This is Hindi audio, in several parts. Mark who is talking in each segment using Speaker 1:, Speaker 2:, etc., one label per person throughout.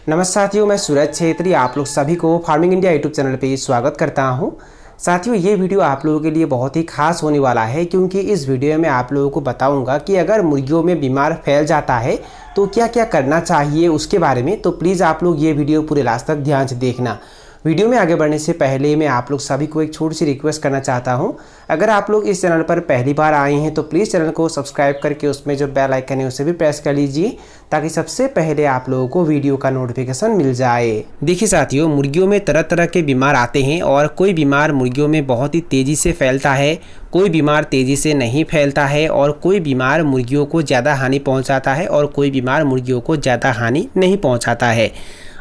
Speaker 1: नमस्कार साथियों, मैं सूरज छेत्री आप लोग सभी को फार्मिंग इंडिया यूट्यूब चैनल पे स्वागत करता हूं। साथियों, ये वीडियो आप लोगों के लिए बहुत ही खास होने वाला है क्योंकि इस वीडियो में आप लोगों को बताऊंगा कि अगर मुर्गियों में बीमार फैल जाता है तो क्या क्या करना चाहिए उसके बारे में। तो प्लीज़ आप लोग ये वीडियो पूरे लास्ट तक ध्यान से देखना। वीडियो में आगे बढ़ने से पहले मैं आप लोग सभी को एक छोटी सी रिक्वेस्ट करना चाहता हूं। अगर आप लोग इस चैनल पर पहली बार आए हैं तो प्लीज़ चैनल को सब्सक्राइब करके उसमें जो बेल आइकन है उसे भी प्रेस कर लीजिए ताकि सबसे पहले आप लोगों को वीडियो का नोटिफिकेशन मिल जाए। देखिए साथियों, मुर्गियों में तरह तरह के बीमार आते हैं और कोई बीमार मुर्गियों में बहुत ही तेज़ी से फैलता है, कोई बीमार तेज़ी से नहीं फैलता है और कोई बीमार मुर्गियों को ज़्यादा हानि पहुंचाता है और कोई बीमार मुर्गियों को ज़्यादा हानि नहीं पहुंचाता है।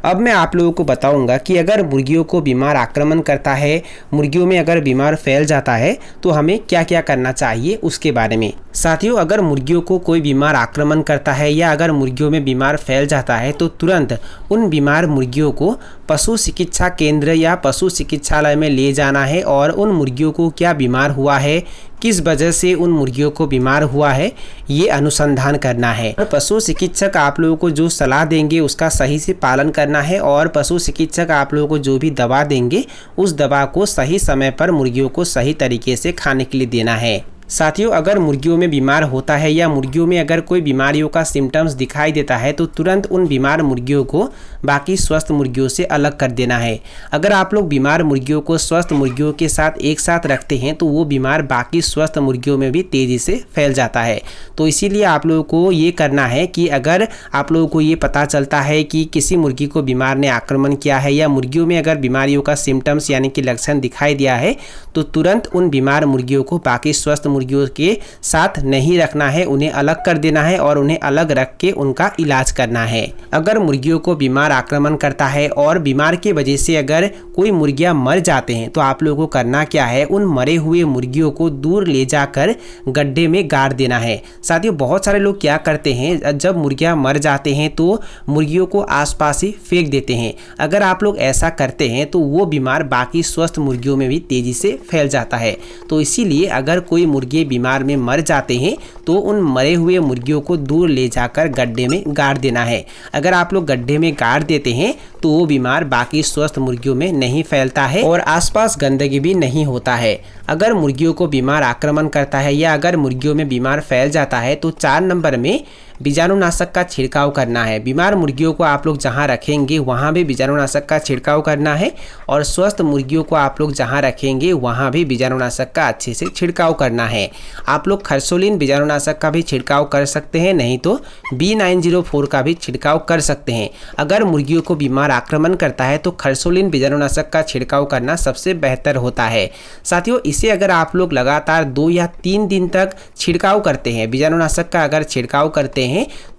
Speaker 1: अब मैं आप लोगों को बताऊंगा कि अगर मुर्गियों को बीमार आक्रमण करता है, मुर्गियों में अगर बीमार फैल जाता है तो हमें क्या क्या करना चाहिए उसके बारे में। साथियों, अगर मुर्गियों को कोई बीमार आक्रमण करता है या अगर मुर्गियों में बीमार फैल जाता है तो तुरंत उन बीमार मुर्गियों को पशु चिकित्सा केंद्र या पशु चिकित्सालय में ले जाना है और उन मुर्गियों को क्या बीमार हुआ है, किस वजह से उन मुर्गियों को बीमार हुआ है, ये अनुसंधान करना है। और पशु चिकित्सक आप लोगों को जो सलाह देंगे उसका सही से पालन करना है और पशु चिकित्सक आप लोगों को जो भी दवा देंगे उस दवा को सही समय पर मुर्गियों को सही तरीके से खाने के लिए देना है। साथियों, अगर मुर्गियों में बीमार होता है या मुर्गियों में अगर कोई बीमारियों का सिम्टम्स दिखाई देता है तो तुरंत उन बीमार मुर्गियों को बाकी स्वस्थ मुर्गियों से अलग कर देना है। अगर आप लोग बीमार मुर्गियों को स्वस्थ मुर्गियों के साथ एक साथ रखते हैं तो वो बीमार बाकी स्वस्थ मुर्गियों में भी तेज़ी से फैल जाता है। तो इसीलिए आप लोगों को ये करना है कि अगर आप लोगों को ये पता चलता है कि किसी मुर्गी को बीमार ने आक्रमण किया है या मुर्गियों में अगर बीमारियों का सिम्टम्स यानी कि लक्षण दिखाई दिया है तो तुरंत उन बीमार मुर्गियों को बाकी स्वस्थ मुर्गियों के साथ नहीं रखना है, उन्हें अलग कर देना है और उन्हें अलग रख के उनका इलाज करना है। अगर मुर्गियों को बीमार आक्रमण करता है और बीमार की वजह से अगर कोई मुर्गियां मर जाते हैं तो आप लोगों को करना क्या है, उन मरे हुए मुर्गियों को दूर ले जाकर गड्ढे में गाड़ देना है। साथियों, बहुत सारे लोग क्या करते हैं, जब मुर्गियां मर जाते हैं तो मुर्गियों को आसपास ही फेंक देते हैं। अगर आप लोग ऐसा करते हैं तो वो बीमार बाकी स्वस्थ मुर्गियों में भी तेजी से फैल जाता है। तो इसीलिए अगर कोई मुर्गी बीमार में मर जाते हैं तो उन मरे हुए मुर्गियों को दूर ले जाकर गड्ढे में गाड़ देना है। अगर आप लोग गड्ढे में गाड़ देते हैं तो वो बीमार बाकी स्वस्थ मुर्गियों में नहीं फैलता है और आसपास गंदगी भी नहीं होता है। अगर मुर्गियों को बीमार आक्रमण करता है या अगर मुर्गियों में बीमार फैल जाता है तो 4 नंबर में बीजाणुनाशक का छिड़काव करना है। बीमार मुर्गियों को आप लोग जहां रखेंगे वहां भी बीजाणुनाशक का छिड़काव करना है और स्वस्थ मुर्गियों को आप लोग जहां रखेंगे वहां भी बीजाणुनाशक का अच्छे से छिड़काव करना है। आप लोग खरसोलिन बीजाणुनाशक का भी छिड़काव कर सकते हैं, नहीं तो B904 का भी छिड़काव कर सकते हैं। अगर मुर्गियों को बीमार आक्रमण करता है तो खरसोलिन बीजाणुनाशक का छिड़काव करना सबसे बेहतर होता है। साथियों, इसे अगर आप लोग लगातार 2 या 3 दिन तक छिड़काव करते हैं, बीजाणुनाशक का अगर छिड़काव करते हैं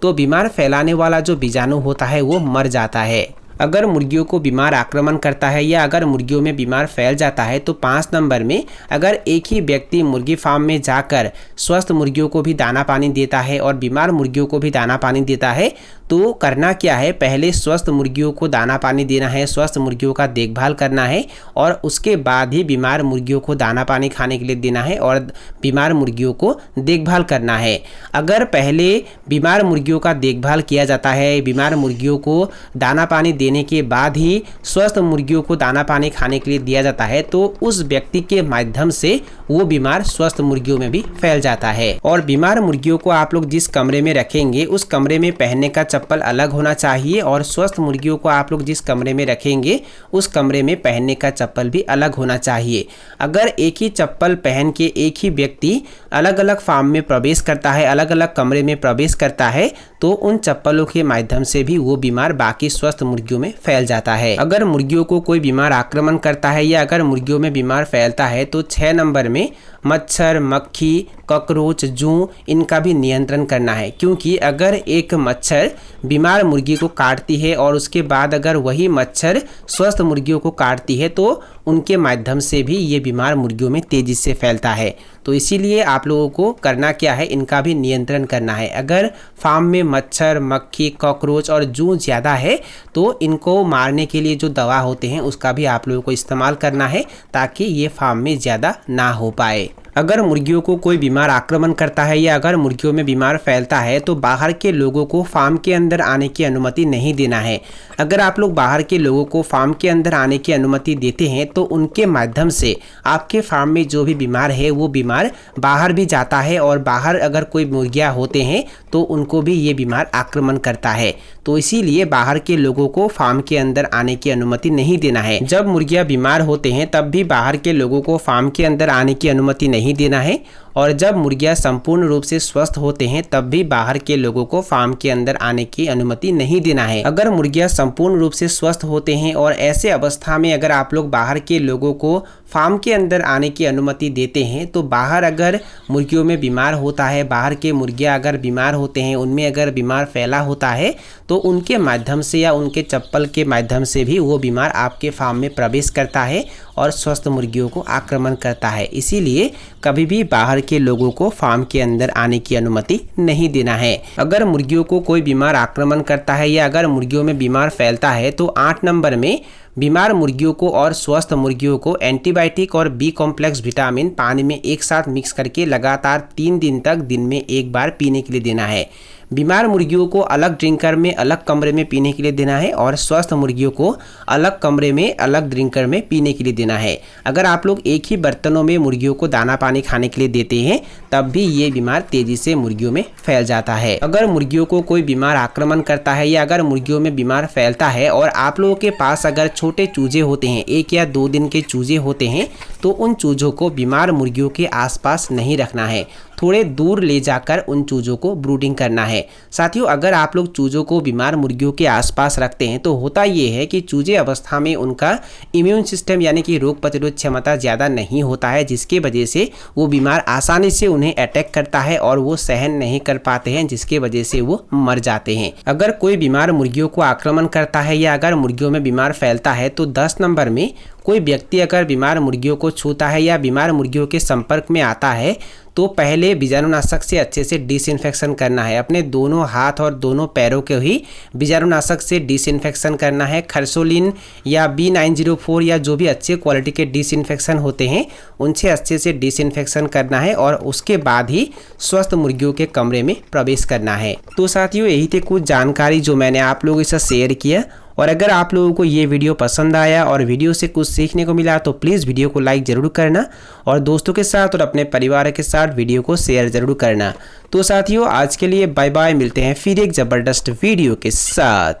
Speaker 1: तो बीमार फैलाने वाला जो बीजाणु होता है वो मर जाता है। अगर मुर्गियों को बीमार आक्रमण करता है या अगर मुर्गियों में बीमार फैल जाता है तो 5 नंबर में अगर एक ही व्यक्ति मुर्गी फार्म में जाकर स्वस्थ मुर्गियों को भी दाना पानी देता है और बीमार मुर्गियों को भी दाना पानी देता है तो करना क्या है, पहले स्वस्थ मुर्गियों को दाना पानी देना है, स्वस्थ मुर्गियों का देखभाल करना है और उसके बाद ही बीमार मुर्गियों को दाना पानी खाने के लिए देना है और बीमार मुर्गियों को देखभाल करना है। अगर पहले बीमार मुर्गियों का देखभाल किया जाता है, बीमार मुर्गियों को दाना पानी देने के बाद ही स्वस्थ मुर्गियों को दाना पानी खाने के लिए दिया जाता है तो उस व्यक्ति के माध्यम से वो बीमार स्वस्थ मुर्गियों में भी फैल जाता है। और बीमार मुर्गियों को आप लोग जिस कमरे में रखेंगे उस कमरे में पहनने का चप्पल अलग होना चाहिए और स्वस्थ मुर्गियों को आप लोग जिस कमरे में रखेंगे उस कमरे में पहनने का चप्पल भी अलग होना चाहिए। अगर एक ही चप्पल पहन के एक ही व्यक्ति अलग अलग फार्म में प्रवेश करता है, अलग अलग कमरे में प्रवेश करता है तो उन चप्पलों के माध्यम से भी वो बीमार बाकी स्वस्थ मुर्गियों में फैल जाता है। अगर मुर्गियों को कोई बीमार आक्रमण करता है या अगर मुर्गियों में बीमार फैलता है तो 6 नंबर में मच्छर, मक्खी, कॉकरोच, जूं इनका भी नियंत्रण करना है। क्योंकि अगर एक मच्छर बीमार मुर्गी को काटती है और उसके बाद अगर वही मच्छर स्वस्थ मुर्गियों को काटती है तो उनके माध्यम से भी ये बीमार मुर्गियों में तेजी से फैलता है। तो इसीलिए आप लोगों को करना क्या है, इनका भी नियंत्रण करना है। अगर फार्म में मच्छर, मक्खी, कॉकरोच और जूं ज़्यादा है तो इनको मारने के लिए जो दवा होते हैं उसका भी आप लोगों को इस्तेमाल करना है ताकि ये फार्म में ज़्यादा ना हो पाए। अगर मुर्गियों को कोई बीमार आक्रमण करता है या अगर मुर्गियों में बीमार फैलता है तो बाहर के लोगों को फार्म के अंदर आने की अनुमति नहीं देना है। अगर आप लोग बाहर के लोगों को फार्म के अंदर आने की अनुमति देते हैं तो उनके माध्यम से आपके फार्म में जो भी बीमार है वो बीमार बाहर भी जाता है और बाहर अगर कोई मुर्गियाँ होते हैं तो उनको भी ये बीमार आक्रमण करता है। तो इसीलिए बाहर के लोगों को फार्म के अंदर आने की अनुमति नहीं देना है। जब मुर्गियाँ बीमार होते हैं तब भी बाहर के लोगों को फार्म के अंदर आने की अनुमति नहीं देना है और जब मुर्गियाँ संपूर्ण रूप से स्वस्थ होते हैं तब भी बाहर के लोगों को फार्म के अंदर आने की अनुमति नहीं देना है। अगर मुर्गियाँ संपूर्ण रूप से स्वस्थ होते हैं और ऐसे अवस्था में अगर आप लोग बाहर के लोगों को फार्म के अंदर आने की अनुमति देते हैं तो बाहर अगर मुर्गियों में बीमार होता है, बाहर के मुर्गियाँ अगर बीमार होते हैं, उनमें अगर बीमार फैला होता है तो उनके माध्यम से या उनके चप्पल के माध्यम से भी वो बीमार आपके फार्म में प्रवेश करता है और स्वस्थ मुर्गियों को आक्रमण करता है। इसीलिए कभी भी बाहर के लोगों को फार्म के अंदर आने की अनुमति नहीं देना है। अगर मुर्गियों को कोई बीमार आक्रमण करता है या अगर मुर्गियों में बीमार फैलता है तो 8 नंबर में बीमार मुर्गियों को और स्वस्थ मुर्गियों को एंटीबायोटिक और बी कॉम्प्लेक्स विटामिन पानी में एक साथ मिक्स करके लगातार 3 दिन तक दिन में एक बार पीने के लिए देना है। बीमार मुर्गियों को अलग ड्रिंकर में अलग कमरे में पीने के लिए देना है और स्वस्थ मुर्गियों को अलग कमरे में अलग ड्रिंकर में पीने के लिए देना है। अगर आप लोग एक ही बर्तनों में मुर्गियों को दाना पानी खाने के लिए देते हैं तब भी ये बीमार तेजी से मुर्गियों में फैल जाता है। अगर मुर्गियों को कोई बीमार आक्रमण करता है या अगर मुर्गियों में बीमार फैलता है और आप लोगों के पास अगर छोटे चूजे होते हैं, 1 या 2 दिन के चूजे होते हैं, तो उन चूजों को बीमार मुर्गियों के आसपास नहीं रखना है। थोड़े दूर ले जाकर उन चूजों को ब्रूडिंग करना है। साथियों, अगर आप लोग चूजों को बीमार मुर्गियों के आसपास रखते हैं तो होता ये है कि चूजे अवस्था में उनका इम्यून सिस्टम यानी कि रोग प्रतिरोध क्षमता ज़्यादा नहीं होता है, जिसके वजह से वो बीमार आसानी से उन्हें अटैक करता है और वो सहन नहीं कर पाते हैं, जिसके वजह से वो मर जाते हैं। अगर कोई बीमार मुर्गियों को आक्रमण करता है या अगर मुर्गियों में बीमार फैलता है तो 10 नंबर में कोई व्यक्ति अगर बीमार मुर्गियों को छूता है या बीमार मुर्गियों के संपर्क में आता है तो पहले बीजाणुनाशक से अच्छे से डिसइंफेक्शन करना है। अपने दोनों हाथ और दोनों पैरों के ही बीजाणुनाशक से डिसइंफेक्शन करना है। खरसोलिन या B904 या जो भी अच्छे क्वालिटी के डिसइंफेक्शन होते हैं उनसे अच्छे से डिसइंफेक्शन करना है और उसके बाद ही स्वस्थ मुर्गियों के कमरे में प्रवेश करना है। तो साथियों, यही थे कुछ जानकारी जो मैंने आप लोगों के साथ शेयर किया और अगर आप लोगों को ये वीडियो पसंद आया और वीडियो से कुछ सीखने को मिला तो प्लीज़ वीडियो को लाइक ज़रूर करना और दोस्तों के साथ और अपने परिवार के साथ वीडियो को शेयर ज़रूर करना। तो साथियों, आज के लिए बाय बाय, मिलते हैं फिर एक ज़बरदस्त वीडियो के साथ।